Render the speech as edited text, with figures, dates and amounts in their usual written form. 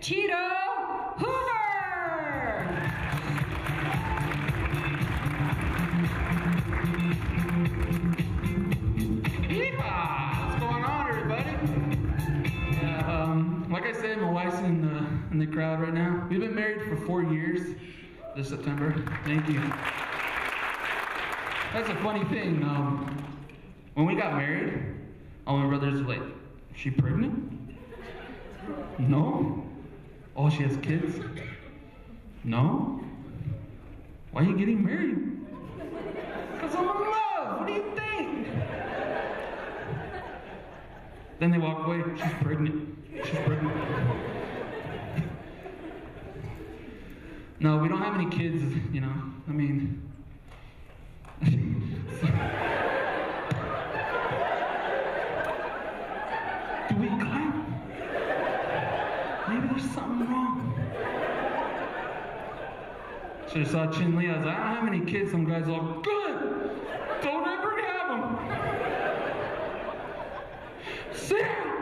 Tito Hoover. Yeehaw! What's going on, everybody? Like I said, my wife's in the crowd right now. We've been married for 4 years this September. Thank you. That's a funny thing. When we got married, all my brothers were like, "Is she pregnant?" No. Oh, she has kids? No. Why are you getting married? Because I'm in love. What do you think? Then they walk away. She's pregnant. She's pregnant. No, we don't have any kids, you know. I mean... Do we clap? Maybe there's something wrong. Should have saw Chin Lee. I was like, I don't have any kids. Some guys all, good! Don't ever have them! Sam!